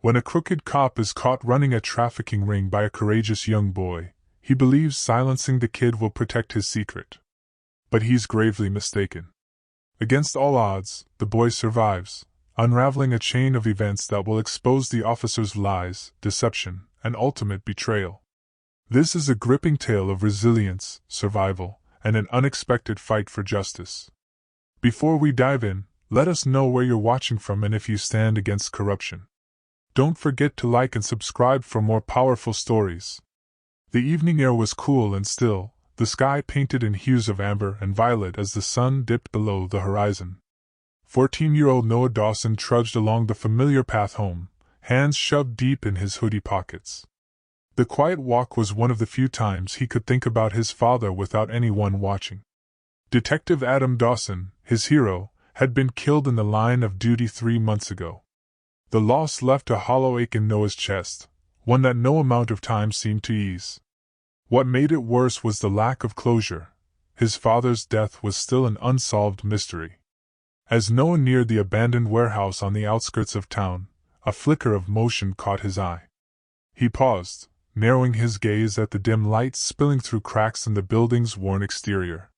When a crooked cop is caught running a trafficking ring by a courageous young boy, he believes silencing the kid will protect his secret. But he's gravely mistaken. Against all odds, the boy survives, unraveling a chain of events that will expose the officer's lies, deception, and ultimate betrayal. This is a gripping tale of resilience, survival, and an unexpected fight for justice. Before we dive in, let us know where you're watching from and if you stand against corruption. Don't forget to like and subscribe for more powerful stories. The evening air was cool and still, the sky painted in hues of amber and violet as the sun dipped below the horizon. 14-year-old Noah Dawson trudged along the familiar path home, hands shoved deep in his hoodie pockets. The quiet walk was one of the few times he could think about his father without anyone watching. Detective Adam Dawson, his hero, had been killed in the line of duty 3 months ago. The loss left a hollow ache in Noah's chest, one that no amount of time seemed to ease. What made it worse was the lack of closure. His father's death was still an unsolved mystery. As Noah neared the abandoned warehouse on the outskirts of town, a flicker of motion caught his eye. He paused, narrowing his gaze at the dim light spilling through cracks in the building's worn exterior.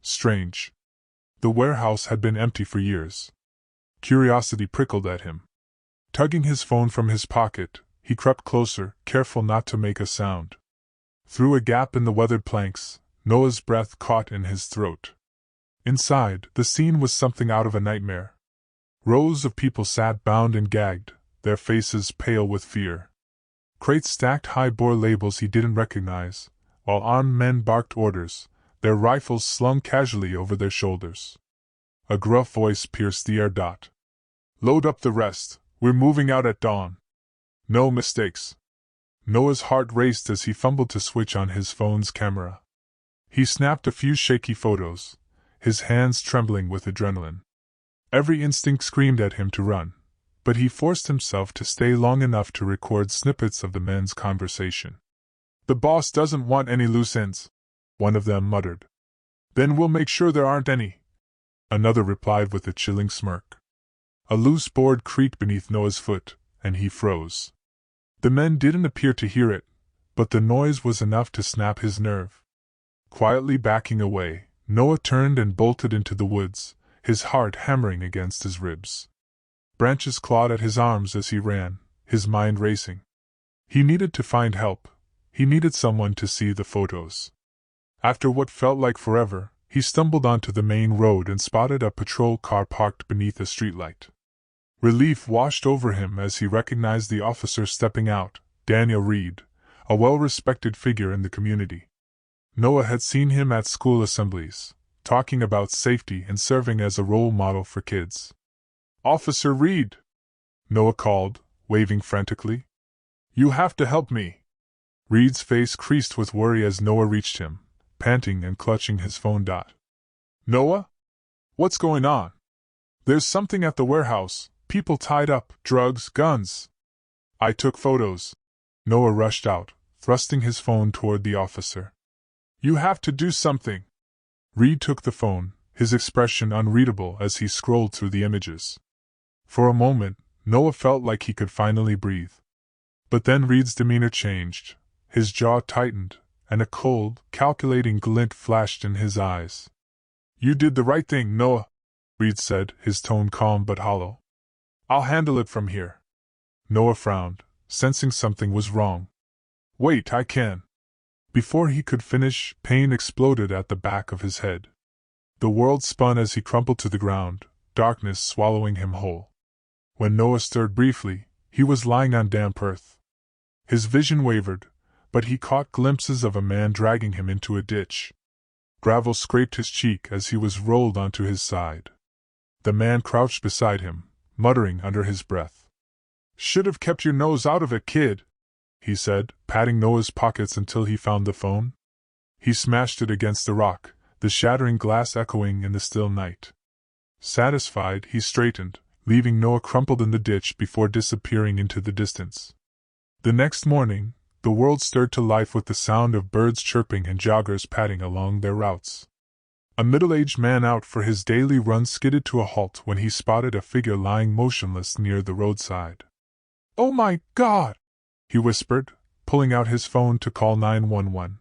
Strange. The warehouse had been empty for years. Curiosity prickled at him. Tugging his phone from his pocket, he crept closer, careful not to make a sound. Through a gap in the weathered planks, Noah's breath caught in his throat. Inside, the scene was something out of a nightmare. Rows of people sat bound and gagged, their faces pale with fear. Crates stacked high bore labels he didn't recognize, while armed men barked orders, their rifles slung casually over their shoulders. A gruff voice pierced the air. "Load up the rest, we're moving out at dawn. No mistakes." Noah's heart raced as he fumbled to switch on his phone's camera. He snapped a few shaky photos, his hands trembling with adrenaline. Every instinct screamed at him to run, but he forced himself to stay long enough to record snippets of the men's conversation. "The boss doesn't want any loose ends," one of them muttered. "Then we'll make sure there aren't any," another replied with a chilling smirk. A loose board creaked beneath Noah's foot, and he froze. The men didn't appear to hear it, but the noise was enough to snap his nerve. Quietly backing away, Noah turned and bolted into the woods, his heart hammering against his ribs. Branches clawed at his arms as he ran, his mind racing. He needed to find help. He needed someone to see the photos. After what felt like forever, he stumbled onto the main road and spotted a patrol car parked beneath a streetlight. Relief washed over him as he recognized the officer stepping out, Daniel Reed, a well-respected figure in the community. Noah had seen him at school assemblies, talking about safety and serving as a role model for kids. "Officer Reed!" Noah called, waving frantically. "You have to help me." Reed's face creased with worry as Noah reached him, panting and clutching his phone. "Noah? What's going on?" "There's something at the warehouse. People tied up, drugs, guns." "I took photos." Noah rushed out, thrusting his phone toward the officer. "You have to do something." Reed took the phone, his expression unreadable as he scrolled through the images. For a moment, Noah felt like he could finally breathe. But then Reed's demeanor changed, his jaw tightened, and a cold, calculating glint flashed in his eyes. "You did the right thing, Noah," Reed said, his tone calm but hollow. "I'll handle it from here." Noah frowned, sensing something was wrong. "Wait, I can." Before he could finish, pain exploded at the back of his head. The world spun as he crumpled to the ground, darkness swallowing him whole. When Noah stirred briefly, he was lying on damp earth. His vision wavered, but he caught glimpses of a man dragging him into a ditch. Gravel scraped his cheek as he was rolled onto his side. The man crouched beside him, muttering under his breath. "Should have kept your nose out of it, kid," he said, patting Noah's pockets until he found the phone. He smashed it against the rock, the shattering glass echoing in the still night. Satisfied, he straightened, leaving Noah crumpled in the ditch before disappearing into the distance. The next morning, the world stirred to life with the sound of birds chirping and joggers padding along their routes. A middle-aged man out for his daily run skidded to a halt when he spotted a figure lying motionless near the roadside. "Oh my God!" he whispered, pulling out his phone to call 911.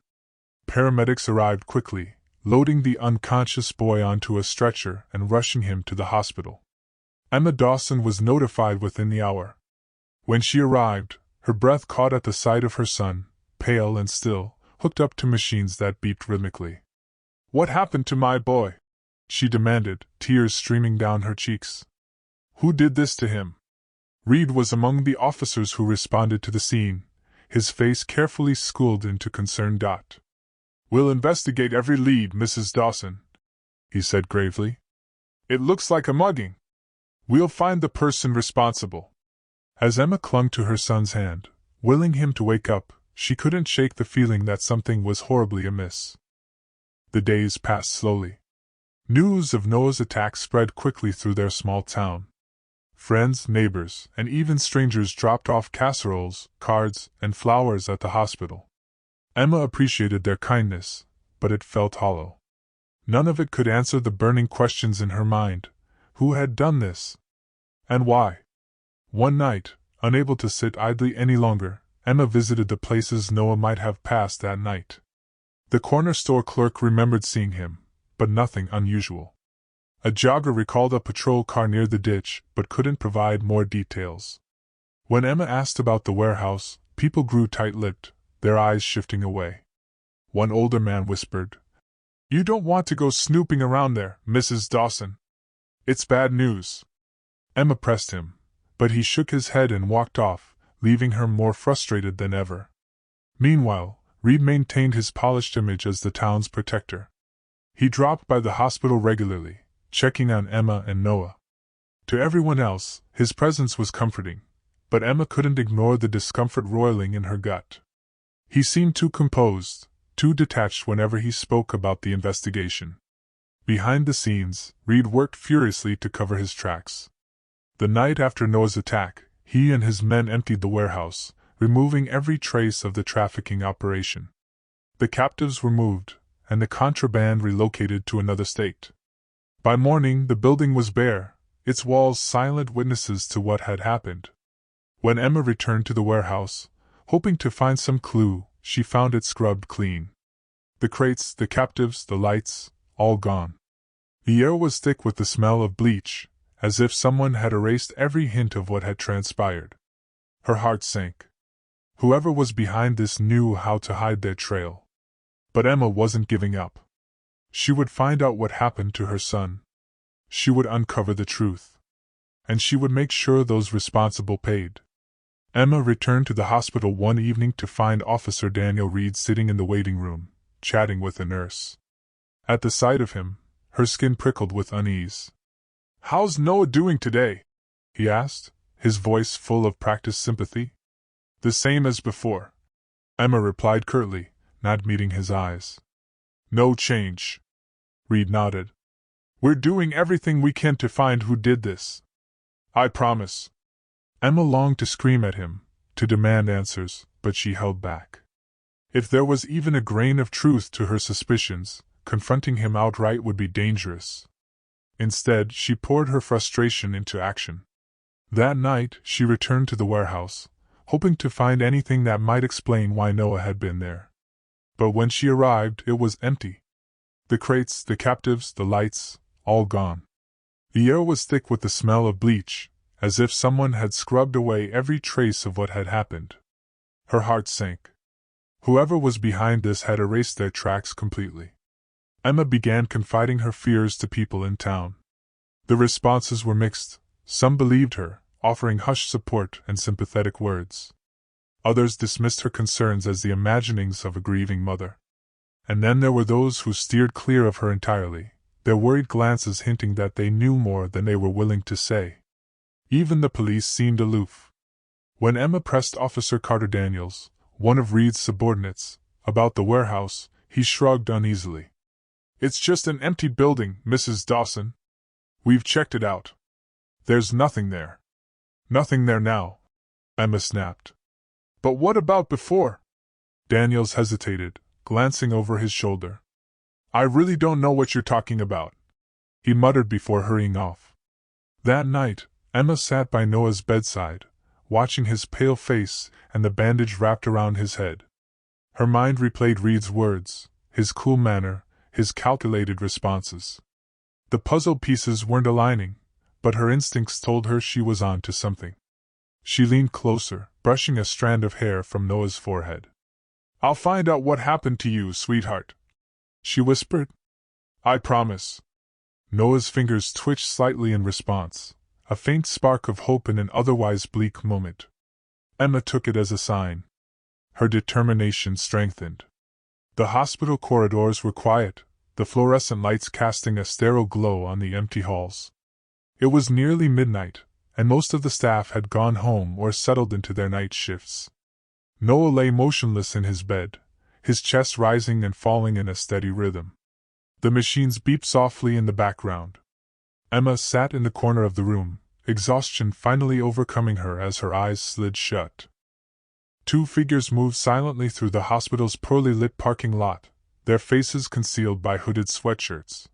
Paramedics arrived quickly, loading the unconscious boy onto a stretcher and rushing him to the hospital. Emma Dawson was notified within the hour. When she arrived, her breath caught at the sight of her son, pale and still, hooked up to machines that beeped rhythmically. "What happened to my boy?" she demanded, tears streaming down her cheeks. "Who did this to him?" Reed was among the officers who responded to the scene, his face carefully schooled into concern. "We'll investigate every lead, Mrs. Dawson," he said gravely. "It looks like a mugging. We'll find the person responsible." As Emma clung to her son's hand, willing him to wake up, she couldn't shake the feeling that something was horribly amiss. The days passed slowly. News of Noah's attack spread quickly through their small town. Friends, neighbors, and even strangers dropped off casseroles, cards, and flowers at the hospital. Emma appreciated their kindness, but it felt hollow. None of it could answer the burning questions in her mind. Who had done this? And why? One night, unable to sit idly any longer, Emma visited the places Noah might have passed that night. The corner store clerk remembered seeing him, but nothing unusual. A jogger recalled a patrol car near the ditch, but couldn't provide more details. When Emma asked about the warehouse, people grew tight-lipped, their eyes shifting away. One older man whispered, "You don't want to go snooping around there, Mrs. Dawson. It's bad news." Emma pressed him, but he shook his head and walked off, leaving her more frustrated than ever. Meanwhile, Reed maintained his polished image as the town's protector. He dropped by the hospital regularly, checking on Emma and Noah. To everyone else, his presence was comforting, but Emma couldn't ignore the discomfort roiling in her gut. He seemed too composed, too detached whenever he spoke about the investigation. Behind the scenes, Reed worked furiously to cover his tracks. The night after Noah's attack, he and his men emptied the warehouse, removing every trace of the trafficking operation. The captives were moved, and the contraband relocated to another state. By morning the building was bare, its walls silent witnesses to what had happened. When Emma returned to the warehouse, hoping to find some clue, she found it scrubbed clean. The crates, the captives, the lights, all gone. The air was thick with the smell of bleach, as if someone had erased every hint of what had transpired. Her heart sank. Whoever was behind this knew how to hide their trail. But Emma wasn't giving up. She would find out what happened to her son. She would uncover the truth. And she would make sure those responsible paid. Emma returned to the hospital one evening to find Officer Daniel Reed sitting in the waiting room, chatting with a nurse. At the sight of him, her skin prickled with unease. "How's Noah doing today?" he asked, his voice full of practiced sympathy. "The same as before," Emma replied curtly, not meeting his eyes. "No change." Reed nodded. "We're doing everything we can to find who did this. I promise." Emma longed to scream at him, to demand answers, but she held back. If there was even a grain of truth to her suspicions, confronting him outright would be dangerous. Instead, she poured her frustration into action. That night, she returned to the warehouse, hoping to find anything that might explain why Noah had been there. But when she arrived, it was empty. The crates, the captives, the lights, all gone. The air was thick with the smell of bleach, as if someone had scrubbed away every trace of what had happened. Her heart sank. Whoever was behind this had erased their tracks completely. Emma began confiding her fears to people in town. The responses were mixed. Some believed her, offering hushed support and sympathetic words. Others dismissed her concerns as the imaginings of a grieving mother. And then there were those who steered clear of her entirely, their worried glances hinting that they knew more than they were willing to say. Even the police seemed aloof. When Emma pressed Officer Carter Daniels, one of Reed's subordinates, about the warehouse, he shrugged uneasily. "It's just an empty building, Mrs. Dawson. We've checked it out. There's nothing there." "Nothing there now," Emma snapped. "But what about before?" Daniels hesitated, glancing over his shoulder. "I really don't know what you're talking about," he muttered before hurrying off. That night, Emma sat by Noah's bedside, watching his pale face and the bandage wrapped around his head. Her mind replayed Reed's words, his cool manner, his calculated responses. The puzzle pieces weren't aligning, but her instincts told her she was on to something. She leaned closer, brushing a strand of hair from Noah's forehead. "I'll find out what happened to you, sweetheart," she whispered. "I promise." Noah's fingers twitched slightly in response, a faint spark of hope in an otherwise bleak moment. Emma took it as a sign. Her determination strengthened. The hospital corridors were quiet, the fluorescent lights casting a sterile glow on the empty halls. It was nearly midnight, and most of the staff had gone home or settled into their night shifts. Noah lay motionless in his bed, his chest rising and falling in a steady rhythm. The machines beeped softly in the background. Emma sat in the corner of the room, exhaustion finally overcoming her as her eyes slid shut. Two figures moved silently through the hospital's poorly lit parking lot, their faces concealed by hooded sweatshirts.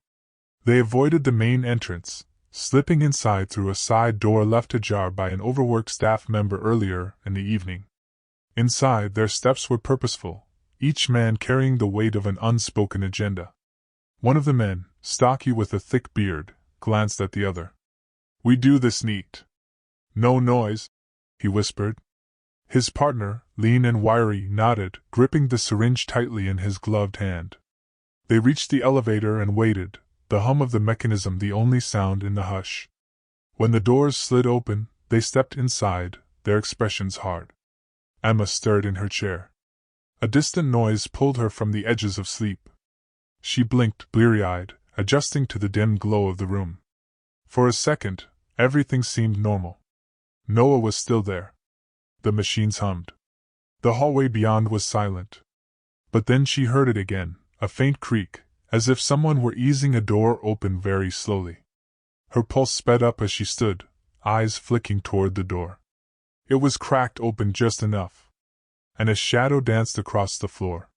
They avoided the main entrance, slipping inside through a side door left ajar by an overworked staff member earlier in the evening. Inside, their steps were purposeful, each man carrying the weight of an unspoken agenda. One of the men, stocky with a thick beard, glanced at the other. "We do this neat. No noise," he whispered. His partner, lean and wiry, nodded, gripping the syringe tightly in his gloved hand. They reached the elevator and waited, the hum of the mechanism the only sound in the hush. When the doors slid open, they stepped inside, their expressions hard. Emma stirred in her chair. A distant noise pulled her from the edges of sleep. She blinked, bleary-eyed, adjusting to the dim glow of the room. For a second, everything seemed normal. Noah was still there. The machines hummed. The hallway beyond was silent. But then she heard it again, a faint creak, as if someone were easing a door open very slowly. Her pulse sped up as she stood, eyes flicking toward the door. It was cracked open just enough, and a shadow danced across the floor.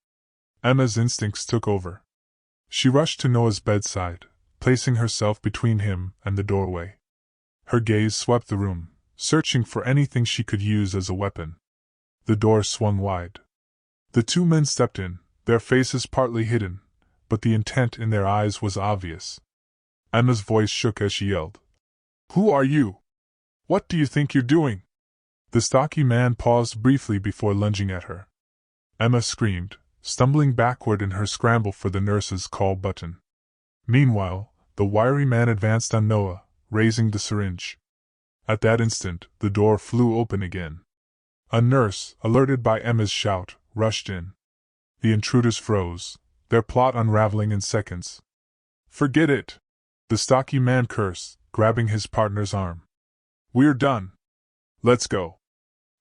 Emma's instincts took over. She rushed to Noah's bedside, placing herself between him and the doorway. Her gaze swept the room, searching for anything she could use as a weapon. The door swung wide. The two men stepped in, their faces partly hidden, but the intent in their eyes was obvious. Emma's voice shook as she yelled, "Who are you? What do you think you're doing?" The stocky man paused briefly before lunging at her. Emma screamed, stumbling backward in her scramble for the nurse's call button. Meanwhile, the wiry man advanced on Noah, raising the syringe. At that instant, the door flew open again. A nurse, alerted by Emma's shout, rushed in. The intruders froze, their plot unraveling in seconds. "Forget it!" the stocky man cursed, grabbing his partner's arm. "We're done. Let's go."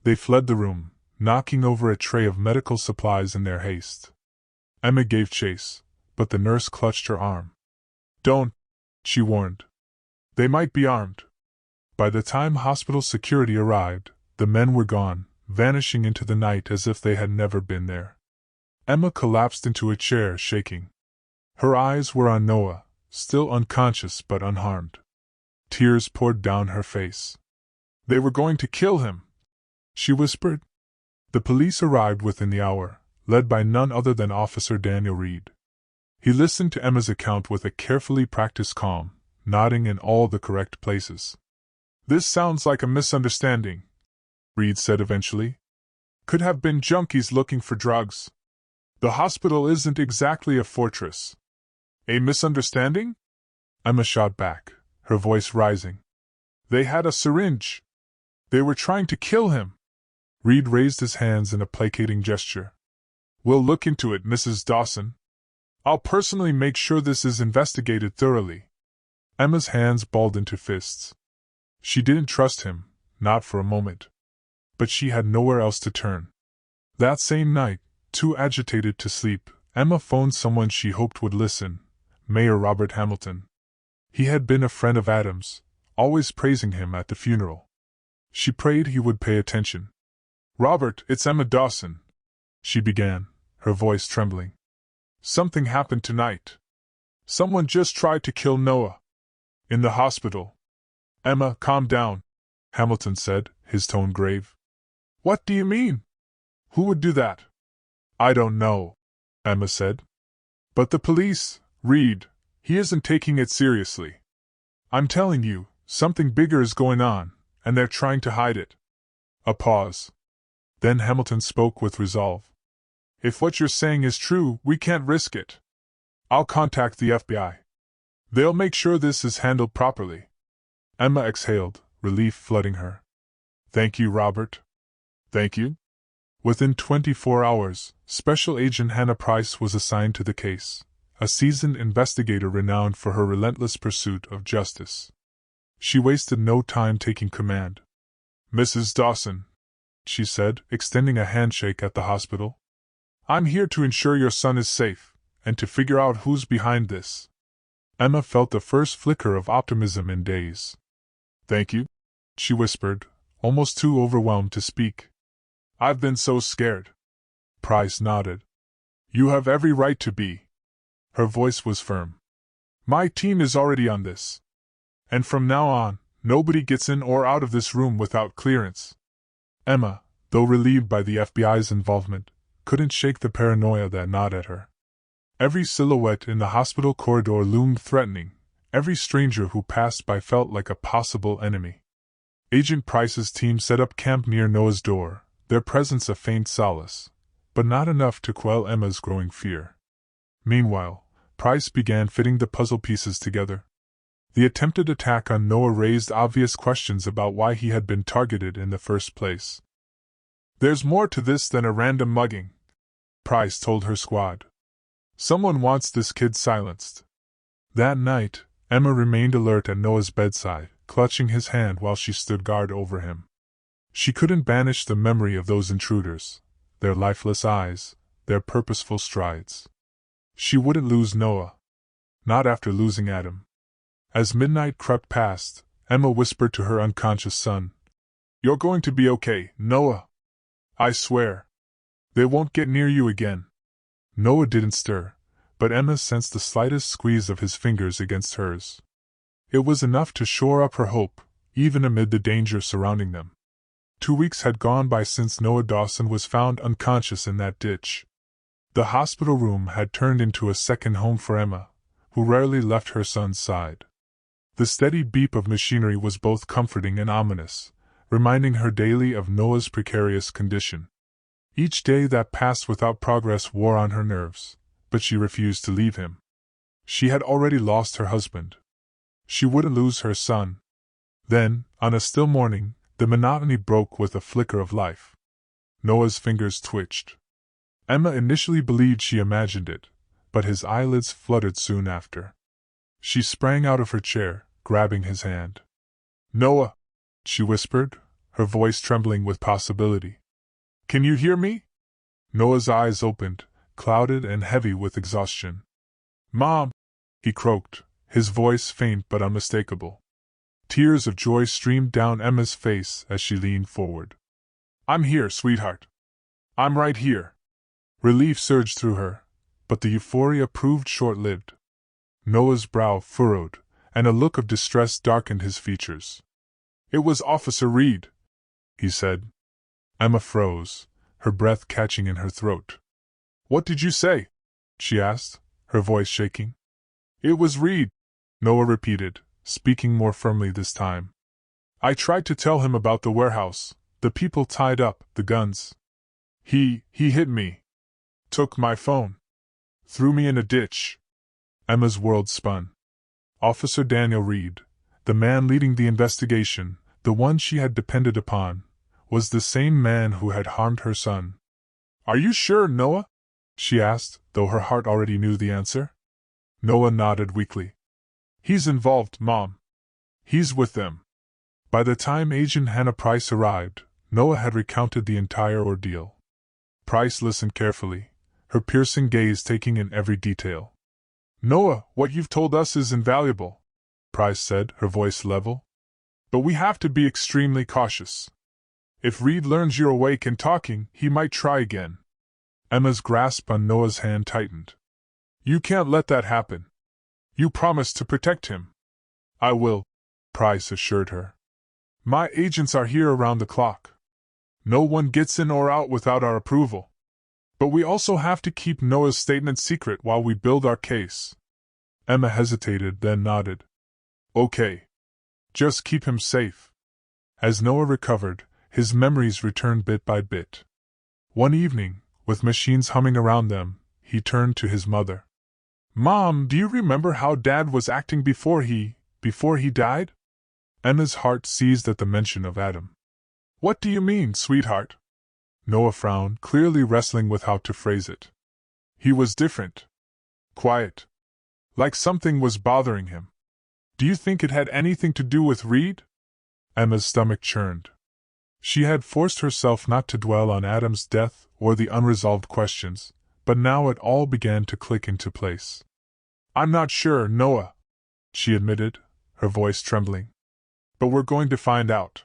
They fled the room, knocking over a tray of medical supplies in their haste. Emma gave chase, but the nurse clutched her arm. "Don't," she warned. "They might be armed." By the time hospital security arrived, the men were gone, vanishing into the night as if they had never been there. Emma collapsed into a chair, shaking. Her eyes were on Noah, still unconscious but unharmed. Tears poured down her face. "They were going to kill him," she whispered. The police arrived within the hour, led by none other than Officer Daniel Reed. He listened to Emma's account with a carefully practiced calm, nodding in all the correct places. "This sounds like a misunderstanding," Reed said eventually. "Could have been junkies looking for drugs. The hospital isn't exactly a fortress." "A misunderstanding?" Emma shot back, her voice rising. "They had a syringe. They were trying to kill him." Reed raised his hands in a placating gesture. "We'll look into it, Mrs. Dawson. I'll personally make sure this is investigated thoroughly." Emma's hands balled into fists. She didn't trust him, not for a moment. But she had nowhere else to turn. That same night, too agitated to sleep, Emma phoned someone she hoped would listen, Mayor Robert Hamilton. He had been a friend of Adams, always praising him at the funeral. She prayed he would pay attention. "Robert, it's Emma Dawson," she began, her voice trembling. "Something happened tonight. Someone just tried to kill Noah. In the hospital." "Emma, calm down," Hamilton said, his tone grave. What do you mean? Who would do that? I don't know, Emma said. But the police, Reed, he isn't taking it seriously. I'm telling you, something bigger is going on, and they're trying to hide it. A pause. Then Hamilton spoke with resolve. If what you're saying is true, we can't risk it. I'll contact the FBI. They'll make sure this is handled properly. Emma exhaled, relief flooding her. Thank you, Robert. Thank you. Within 24 hours, Special Agent Hannah Price was assigned to the case, a seasoned investigator renowned for her relentless pursuit of justice. She wasted no time taking command. Mrs. Dawson, she said, extending a handshake at the hospital. I'm here to ensure your son is safe, and to figure out who's behind this. Emma felt the first flicker of optimism in days. Thank you, she whispered, almost too overwhelmed to speak. I've been so scared. Price nodded. You have every right to be. Her voice was firm. My team is already on this. And from now on, nobody gets in or out of this room without clearance. Emma, though relieved by the FBI's involvement, couldn't shake the paranoia that gnawed at her. Every silhouette in the hospital corridor loomed threatening. Every stranger who passed by felt like a possible enemy. Agent Price's team set up camp near Noah's door, their presence a faint solace, but not enough to quell Emma's growing fear. Meanwhile, Price began fitting the puzzle pieces together. The attempted attack on Noah raised obvious questions about why he had been targeted in the first place. There's more to this than a random mugging, Price told her squad. Someone wants this kid silenced. That night, Emma remained alert at Noah's bedside, clutching his hand while she stood guard over him. She couldn't banish the memory of those intruders, their lifeless eyes, their purposeful strides. She wouldn't lose Noah. Not after losing Adam. As midnight crept past, Emma whispered to her unconscious son, You're going to be okay, Noah. I swear. They won't get near you again. Noah didn't stir, but Emma sensed the slightest squeeze of his fingers against hers. It was enough to shore up her hope, even amid the danger surrounding them. 2 weeks had gone by since Noah Dawson was found unconscious in that ditch. The hospital room had turned into a second home for Emma, who rarely left her son's side. The steady beep of machinery was both comforting and ominous, reminding her daily of Noah's precarious condition. Each day that passed without progress wore on her nerves, but she refused to leave him. She had already lost her husband. She wouldn't lose her son. Then, on a still morning, the monotony broke with a flicker of life. Noah's fingers twitched. Emma initially believed she imagined it, but his eyelids fluttered soon after. She sprang out of her chair, grabbing his hand. Noah, she whispered, her voice trembling with possibility. Can you hear me? Noah's eyes opened, clouded and heavy with exhaustion. Mom, he croaked, his voice faint but unmistakable. Tears of joy streamed down Emma's face as she leaned forward. I'm here, sweetheart. I'm right here. Relief surged through her, but the euphoria proved short-lived. Noah's brow furrowed, and a look of distress darkened his features. It was Officer Reed, he said. Emma froze, her breath catching in her throat. What did you say? She asked, her voice shaking. It was Reed, Noah repeated, speaking more firmly this time. I tried to tell him about the warehouse, the people tied up, the guns. He hit me. Took my phone. Threw me in a ditch. Emma's world spun. Officer Daniel Reed, the man leading the investigation, the one she had depended upon, was the same man who had harmed her son. Are you sure, Noah? She asked, though her heart already knew the answer. Noah nodded weakly. He's involved, Mom. He's with them. By the time Agent Hannah Price arrived, Noah had recounted the entire ordeal. Price listened carefully, her piercing gaze taking in every detail. Noah, what you've told us is invaluable, Price said, her voice level. But we have to be extremely cautious. If Reed learns you're awake and talking, he might try again. Emma's grasp on Noah's hand tightened. You can't let that happen. You promised to protect him. I will, Price assured her. My agents are here around the clock. No one gets in or out without our approval. But we also have to keep Noah's statement secret while we build our case. Emma hesitated, then nodded. Okay. Just keep him safe. As Noah recovered, his memories returned bit by bit. One evening, with machines humming around them, he turned to his mother. Mom, do you remember how Dad was acting before he died? Emma's heart seized at the mention of Adam. What do you mean, sweetheart? Noah frowned, clearly wrestling with how to phrase it. He was different. Quiet. Like something was bothering him. Do you think it had anything to do with Reed? Emma's stomach churned. She had forced herself not to dwell on Adam's death or the unresolved questions, but now it all began to click into place. I'm not sure, Noah, she admitted, her voice trembling. But we're going to find out.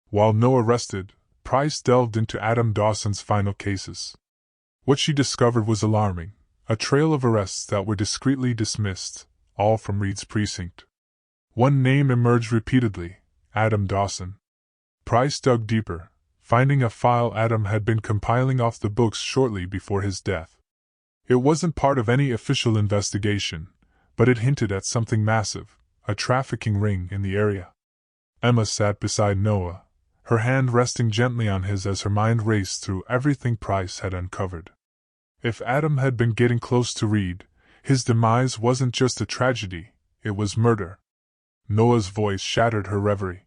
While Noah rested, Price delved into Adam Dawson's final cases. What she discovered was alarming, a trail of arrests that were discreetly dismissed, all from Reed's precinct. One name emerged repeatedly, Adam Dawson. Price dug deeper, finding a file Adam had been compiling off the books shortly before his death. It wasn't part of any official investigation, but it hinted at something massive, a trafficking ring in the area. Emma sat beside Noah, her hand resting gently on his as her mind raced through everything Price had uncovered. If Adam had been getting close to Reed, his demise wasn't just a tragedy, it was murder. Noah's voice shattered her reverie.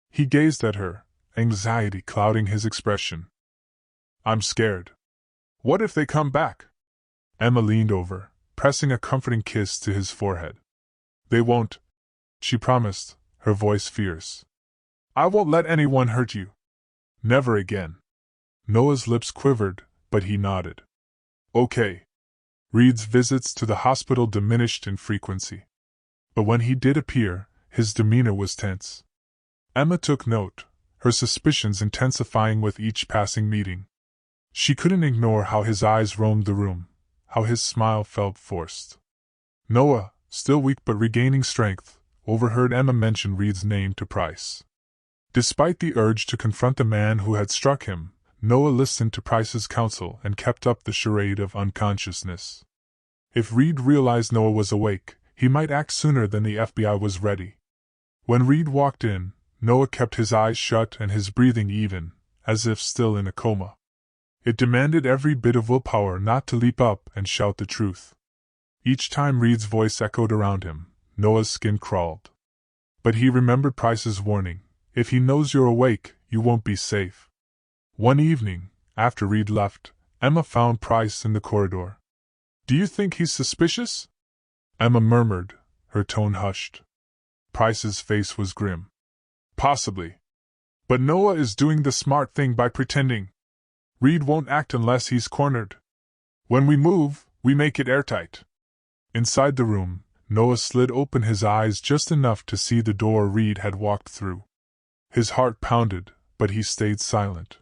He gazed at her, anxiety clouding his expression. I'm scared. What if they come back? Emma leaned over, pressing a comforting kiss to his forehead. They won't, she promised, her voice fierce. I won't let anyone hurt you. Never again. Noah's lips quivered, but he nodded. Okay. Reed's visits to the hospital diminished in frequency. But when he did appear, his demeanor was tense. Emma took note, her suspicions intensifying with each passing meeting. She couldn't ignore how his eyes roamed the room, how his smile felt forced. Noah, still weak but regaining strength, overheard Emma mention Reed's name to Price. Despite the urge to confront the man who had struck him, Noah listened to Price's counsel and kept up the charade of unconsciousness. If Reed realized Noah was awake, he might act sooner than the FBI was ready. When Reed walked in, Noah kept his eyes shut and his breathing even, as if still in a coma. It demanded every bit of willpower not to leap up and shout the truth. Each time Reed's voice echoed around him, Noah's skin crawled. But he remembered Price's warning, if he knows you're awake, you won't be safe. One evening, after Reed left, Emma found Price in the corridor. Do you think he's suspicious? Emma murmured, her tone hushed. Price's face was grim. Possibly. But Noah is doing the smart thing by pretending. Reed won't act unless he's cornered. When we move, we make it airtight. Inside the room, Noah slid open his eyes just enough to see the door Reed had walked through. His heart pounded, but he stayed silent.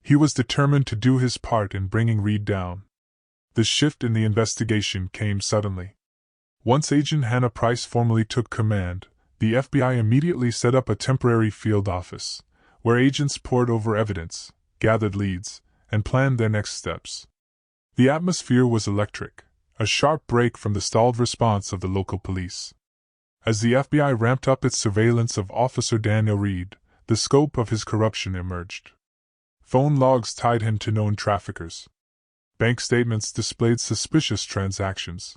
He was determined to do his part in bringing Reed down. The shift in the investigation came suddenly. Once Agent Hannah Price formally took command, the FBI immediately set up a temporary field office, where agents pored over evidence, gathered leads, and planned their next steps. The atmosphere was electric, a sharp break from the stalled response of the local police. As the FBI ramped up its surveillance of Officer Daniel Reed, the scope of his corruption emerged. Phone logs tied him to known traffickers. Bank statements displayed suspicious transactions.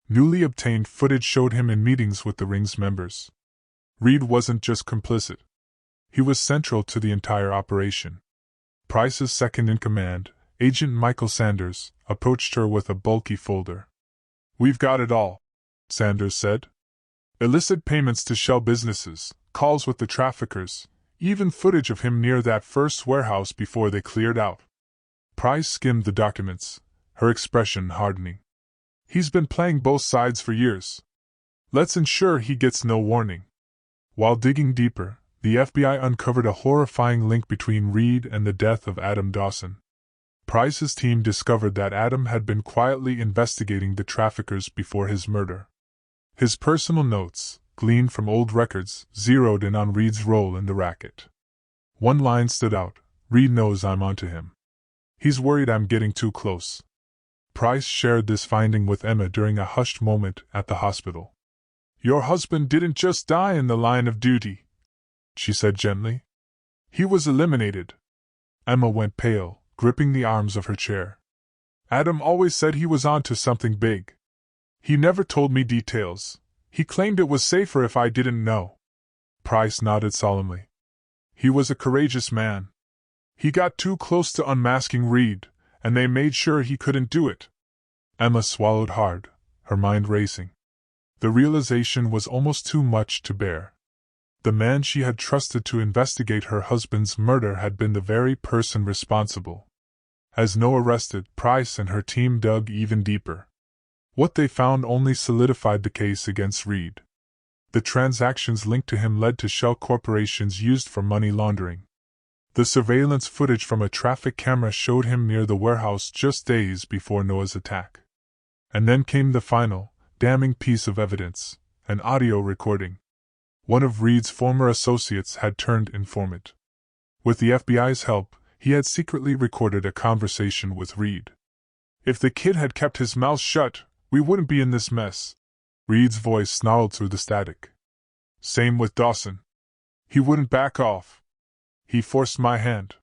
Newly obtained footage showed him in meetings with the ring's members. Reed wasn't just complicit. He was central to the entire operation. Price's second-in-command, Agent Michael Sanders, approached her with a bulky folder. We've got it all, Sanders said. Illicit payments to shell businesses, calls with the traffickers, even footage of him near that first warehouse before they cleared out. Price skimmed the documents, her expression hardening. He's been playing both sides for years. Let's ensure he gets no warning. While digging deeper, the FBI uncovered a horrifying link between Reed and the death of Adam Dawson. Price's team discovered that Adam had been quietly investigating the traffickers before his murder. His personal notes, gleaned from old records, zeroed in on Reed's role in the racket. One line stood out: "Reed knows I'm onto him. He's worried I'm getting too close." Price shared this finding with Emma during a hushed moment at the hospital. "Your husband didn't just die in the line of duty," she said gently. "He was eliminated." Emma went pale, gripping the arms of her chair. "Adam always said he was on to something big. He never told me details. He claimed it was safer if I didn't know." Price nodded solemnly. "He was a courageous man. He got too close to unmasking Reed, and they made sure he couldn't do it." Emma swallowed hard, her mind racing. The realization was almost too much to bear. The man she had trusted to investigate her husband's murder had been the very person responsible. As Noah rested, Price and her team dug even deeper. What they found only solidified the case against Reed. The transactions linked to him led to shell corporations used for money laundering. The surveillance footage from a traffic camera showed him near the warehouse just days before Noah's attack. And then came the final, damning piece of evidence: an audio recording. One of Reed's former associates had turned informant. With the FBI's help, he had secretly recorded a conversation with Reed. "If the kid had kept his mouth shut, we wouldn't be in this mess." Reed's voice snarled through the static. "Same with Dawson. He wouldn't back off. He forced my hand."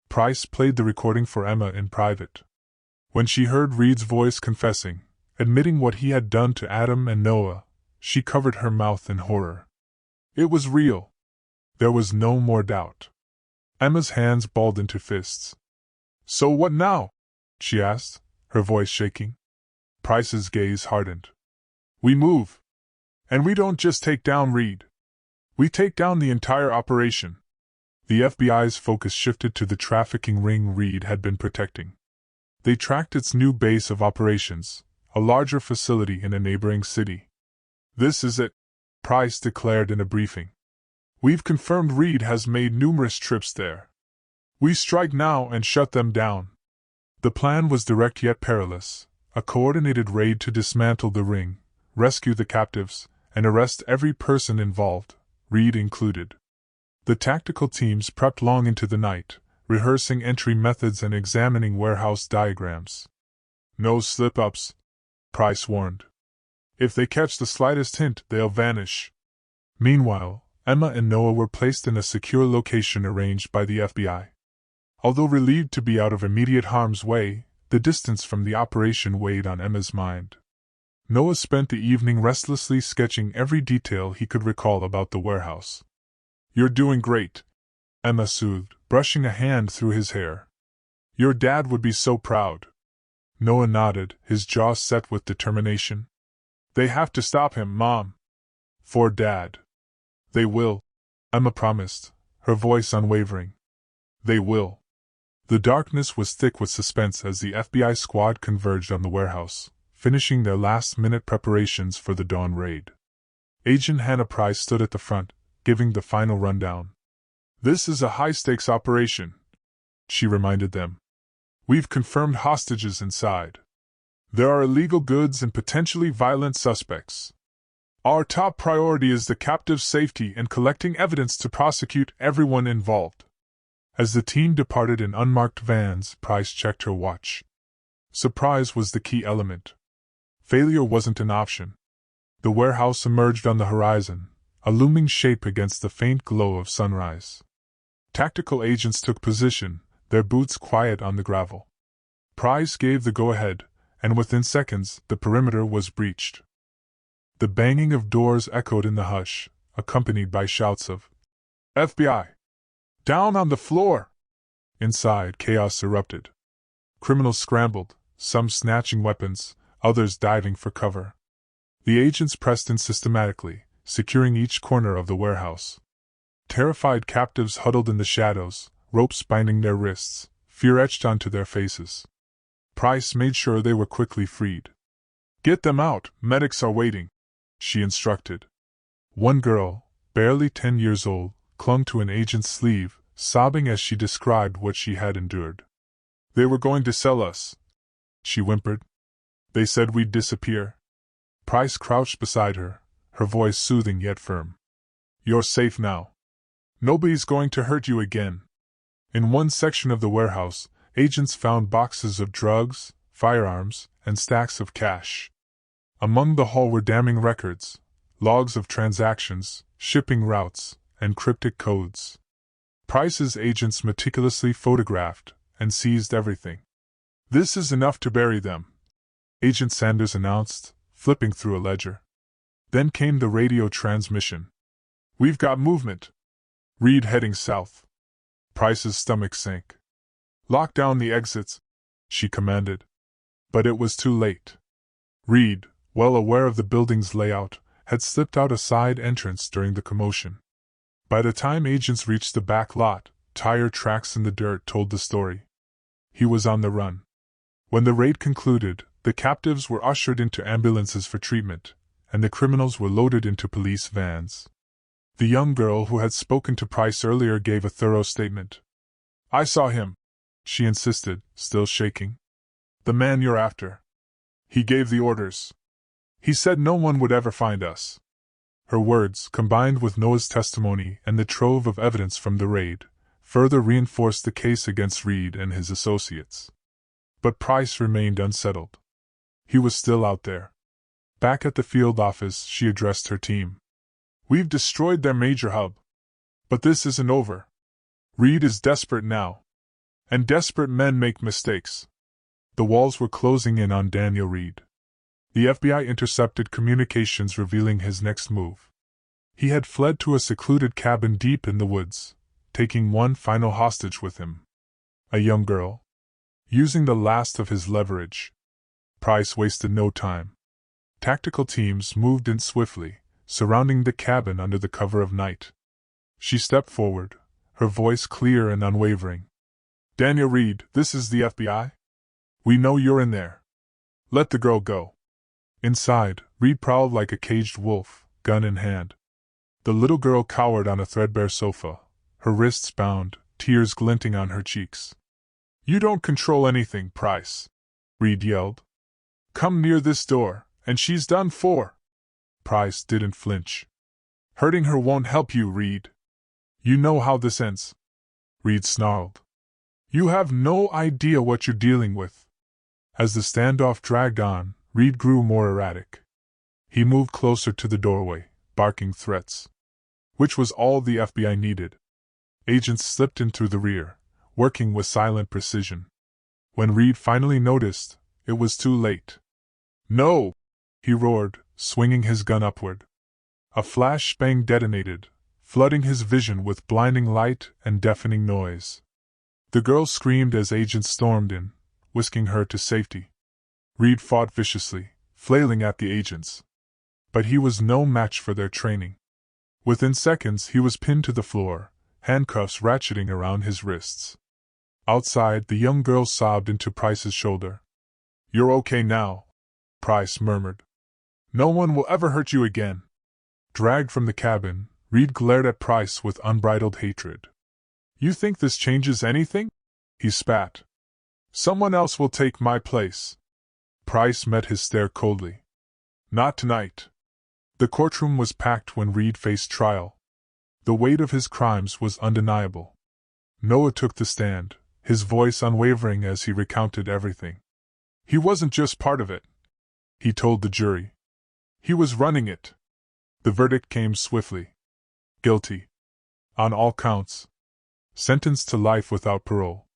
Price played the recording for Emma in private. When she heard Reed's voice confessing, admitting what he had done to Adam and Noah, she covered her mouth in horror. It was real. There was no more doubt. Emma's hands balled into fists. "So what now?" she asked, her voice shaking. Price's gaze hardened. "We move. And we don't just take down Reed. We take down the entire operation." The FBI's focus shifted to the trafficking ring Reed had been protecting. They tracked its new base of operations, a larger facility in a neighboring city. "This is it," Price declared in a briefing. "We've confirmed Reed has made numerous trips there. We strike now and shut them down." The plan was direct yet perilous: a coordinated raid to dismantle the ring, rescue the captives, and arrest every person involved, Reed included. The tactical teams prepped long into the night, rehearsing entry methods and examining warehouse diagrams. "No slip-ups," Price warned. "If they catch the slightest hint, they'll vanish." Meanwhile, Emma and Noah were placed in a secure location arranged by the FBI. Although relieved to be out of immediate harm's way, the distance from the operation weighed on Emma's mind. Noah spent the evening restlessly sketching every detail he could recall about the warehouse. "You're doing great," Emma soothed, brushing a hand through his hair. "Your dad would be so proud." Noah nodded, his jaw set with determination. "They have to stop him, Mom." "For Dad." "They will," Emma promised, her voice unwavering. "They will." The darkness was thick with suspense as the FBI squad converged on the warehouse, finishing their last-minute preparations for the dawn raid. Agent Hannah Price stood at the front, giving the final rundown. "This is a high-stakes operation," she reminded them. "We've confirmed hostages inside. There are illegal goods and potentially violent suspects. Our top priority is the captive's safety and collecting evidence to prosecute everyone involved." As the team departed in unmarked vans, Price checked her watch. Surprise was the key element. Failure wasn't an option. The warehouse emerged on the horizon, a looming shape against the faint glow of sunrise. Tactical agents took position, their boots quiet on the gravel. Price gave the go-ahead, and within seconds the perimeter was breached. The banging of doors echoed in the hush, accompanied by shouts of "FBI! Down on the floor!" Inside, chaos erupted. Criminals scrambled, some snatching weapons, others diving for cover. The agents pressed in systematically, securing each corner of the warehouse. Terrified captives huddled in the shadows, ropes binding their wrists, fear etched onto their faces. Price made sure they were quickly freed. "Get them out, medics are waiting," she instructed. One girl, barely 10 years old, clung to an agent's sleeve, sobbing as she described what she had endured. "They were going to sell us," she whimpered. "They said we'd disappear." Price crouched beside her, her voice soothing yet firm. "You're safe now. Nobody's going to hurt you again." In one section of the warehouse, agents found boxes of drugs, firearms, and stacks of cash. Among the haul were damning records, logs of transactions, shipping routes, and cryptic codes. Price's agents meticulously photographed and seized everything. "This is enough to bury them," Agent Sanders announced, flipping through a ledger. Then came the radio transmission. "We've got movement. Reed heading south." Price's stomach sank. "Lock down the exits," she commanded. But it was too late. Reed, well aware of the building's layout, had slipped out a side entrance during the commotion. By the time agents reached the back lot, tire tracks in the dirt told the story. He was on the run. When the raid concluded, the captives were ushered into ambulances for treatment, and the criminals were loaded into police vans. The young girl who had spoken to Price earlier gave a thorough statement. "I saw him," she insisted, still shaking. "The man you're after. He gave the orders. He said no one would ever find us." Her words, combined with Noah's testimony and the trove of evidence from the raid, further reinforced the case against Reed and his associates. But Price remained unsettled. He was still out there. Back at the field office, she addressed her team. "We've destroyed their major hub. But this isn't over. Reed is desperate now. And desperate men make mistakes." The walls were closing in on Daniel Reed. The FBI intercepted communications revealing his next move. He had fled to a secluded cabin deep in the woods, taking one final hostage with him. A young girl. Using the last of his leverage. Price wasted no time. Tactical teams moved in swiftly, surrounding the cabin under the cover of night. She stepped forward, her voice clear and unwavering. "Daniel Reed, this is the FBI. We know you're in there. Let the girl go." Inside, Reed prowled like a caged wolf, gun in hand. The little girl cowered on a threadbare sofa, her wrists bound, tears glinting on her cheeks. "You don't control anything, Price," Reed yelled. "Come near this door, and she's done for." Price didn't flinch. "Hurting her won't help you, Reed. You know how this ends." Reed snarled. "You have no idea what you're dealing with." As the standoff dragged on, Reed grew more erratic. He moved closer to the doorway, barking threats. Which was all the FBI needed. Agents slipped in through the rear, working with silent precision. When Reed finally noticed, it was too late. "No!" he roared, swinging his gun upward. A flash bang detonated, flooding his vision with blinding light and deafening noise. The girl screamed as agents stormed in, whisking her to safety. Reed fought viciously, flailing at the agents. But he was no match for their training. Within seconds he was pinned to the floor, handcuffs ratcheting around his wrists. Outside, the young girl sobbed into Price's shoulder. "You're okay now," Price murmured. "No one will ever hurt you again." Dragged from the cabin, Reed glared at Price with unbridled hatred. "You think this changes anything?" he spat. "Someone else will take my place." Price met his stare coldly. "Not tonight." The courtroom was packed when Reed faced trial. The weight of his crimes was undeniable. Noah took the stand, his voice unwavering as he recounted everything. "He wasn't just part of it," he told the jury. "He was running it." The verdict came swiftly. Guilty. On all counts. Sentenced to life without parole.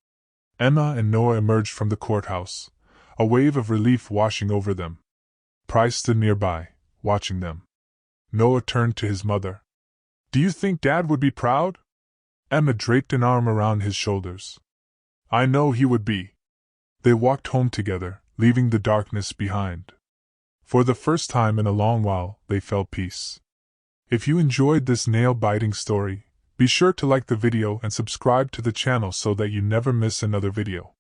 Emma and Noah emerged from the courthouse, a wave of relief washing over them. Price stood nearby, watching them. Noah turned to his mother. "Do you think Dad would be proud?" Emma draped an arm around his shoulders. "I know he would be." They walked home together, leaving the darkness behind. For the first time in a long while, they felt peace. If you enjoyed this nail-biting story, be sure to like the video and subscribe to the channel so that you never miss another video.